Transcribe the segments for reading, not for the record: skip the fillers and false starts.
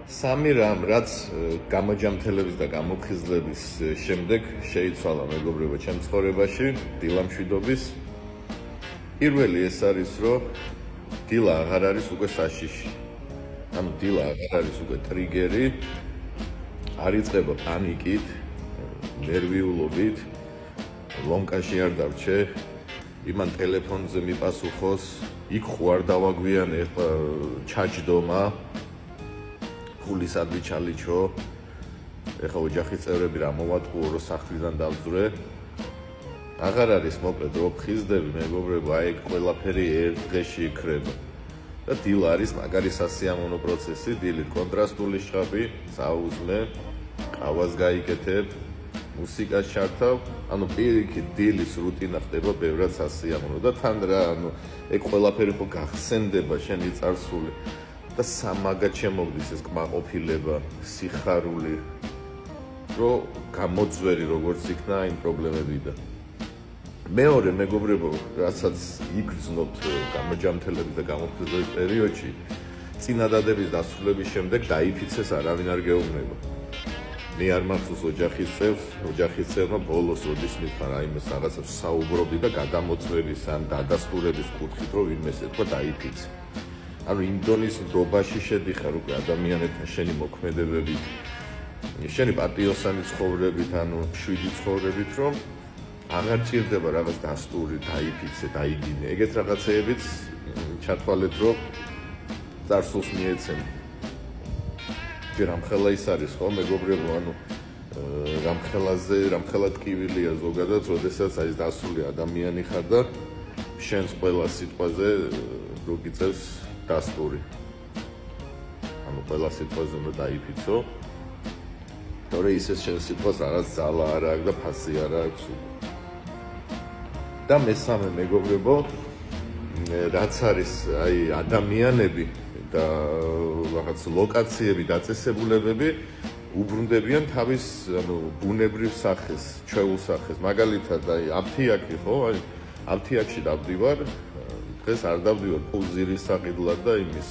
სამი რამ, რაც გამოჯამთელების და გამოფხიზლების შემდეგ შეიცვალა მეგობრებო ჩემ ცხოვრებაში, დილა მშვიდობის. პირველი ეს არის, რომ დილა აღარ არის უკვე საშიში. ანუ დილა აღარ არის უკვე ტრიგერი, არ იწყება პანიკით, ნერვიულობით, ლონკაში არ დავრჩე, იმან ტელეფონზე მიპასუხოს, იქ ხო არ დავაგვიანე, ეხლა ჩაჯდომა, ფულისადმი ჩალიჩო, ეხლა ოჯახის წევრები რა მოვატყუო, რომ სახლიდან დავძვრე. აღარ არის მოკლედ რო ხიზდები მეგობრებო, აი ყველაფერი ერთ დღეში იქრება. და დილა არის მაგარი სასიამოვნო პროცესი, დილით კონტრასტული შხაპი, საუზმე, ყავას გაიკეთებ, მუსიკას ჩართავ, ანუ პირიქით დილის რუტინა ხდება ბევრად სასიამოვნო და თან რა, ანუ ეგ ყველაფერი ხო გახსენდება შენი წარსული და სამაგად შემოგდის ეს კმაყოფილება, სიხარული, რომ გამოძვერი როგორც იქნა იმ პრობლემებიდან. მეორე მეგობრებო, რასაც იგრძნობთ გამოჯამთელების და გამოფხიზლების პერიოდში, წინადადების დასრულების შემდეგ დაიფიცეს არავინ არ გეუბნება. მე არ მახსოვს ოჯახის წევრმა ბოლოს როდის მითხრა რაიმეს რაღაცას საუბრობდი და გადამოწვევის ან დადასტურების კუთხით რომ ვინმეს ეთქვა დაიფიცე. ანუ იმ დონის ნდობაში შედიხარ უკვე ადამიანებთან შენი მოქმედებებით, შენი პატიოსანი ცხოვრებით, ანუ შვიდი ცხოვრებით, რომ აღარ ჭირდება რაღაც დასტური, დაიფიცე, დაიგინე. ეგეთ რაღაცეებიც ჩათვალეთ, რომ წარსულს მიეცემა. ჯერ ამხელა ის არის ხო მეგობრებო, ანუ რამხელა ტკივილია ზოგადად, როდესაც აი დასული ადამიანი ხარ და შენს ყველა სიტყვაზე რო გიწევს დასტური. ანუ ყველა სიტყვაზე უნდა დაიფიცო. თორე ისე შენ სიტყვას რაღაც ძალა არ აქვს და ფასი არ აქვს. და მესამე მეგობრებო, რაც არის აი ადამიანები და რაღაც ლოკაციები, დაწესებულებები უბრუნდებიან თავის, ანუ ბუნებრივ სახეს, ჩვეულ სახეს. მაგალითად, აი აფთიაქი ხო, აი აფთიაქში დავდივარ, დღეს არ დავდივარ პოზირის საყიდლად და იმის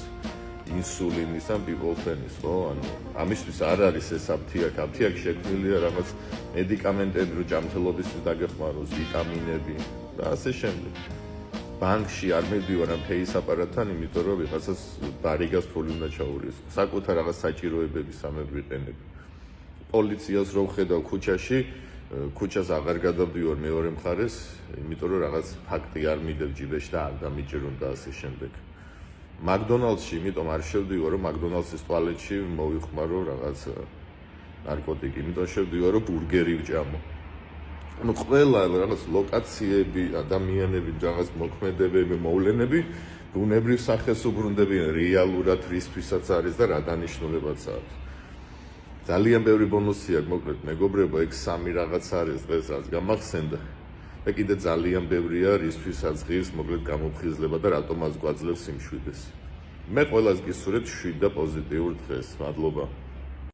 ინსულინის ან პიპოფენის, ხო? ანუ ამისთვის არ არის ეს აფთიაქი. აფთიაქი შექმნილია რაღაც მედიკამენტები, რომ ჯანმრთელობისთვის დაგეხმაროს, ვიტამინები და ასე შემდეგ. ბანკში არ მივდივარ ამ ფეის აპარატთან, იმიტომ რომ ვიღაცას ბარიგას ფული უნდა ჩაურიოს. საკუთარ რაღაც საჭიროებების ამებ ვიყენებ. პოლიციას რო ვხედავ ქუჩაში, ქუჩას აღარ გადავდივარ მეორე მხარეს, იმიტომ რომ რაღაც ფაქტი არ მიდევ ჯიბეში და არ დამიჭირონ და ასე შემდეგ. მაკდონალდსში, იმიტომ არ შევდივარ, რომ მაკდონალდსის ტუალეტში მოვიხმარო რაღაც ნარკოტიკი, იმიტომ შევდივარ, რომ ბურგერი ვჭამო. ანუ ყველა რაღაც ლოკაციები, ადამიანები, რაღაც მოქმედებები, მოვლენები ბუნებრივ სახეს უბრუნდებიან რეალურად რისთვისაც არის და რა დანიშნულებაც აქვს. ძალიან ბევრი ბონუსი აქვს, მოკლედ მეგობრებო, ეგ სამი რაღაც არის დღეს რაც გამახსენდა. და კიდე ძალიან ბევრია რისთვისაც ღირს, მოკლედ გამოფხიზლება და რატომაც გვაძლევს სიმშვიდეს. მე ყველას გისურვებთ შვიდ და პოზიტიურ დღეს. მადლობა.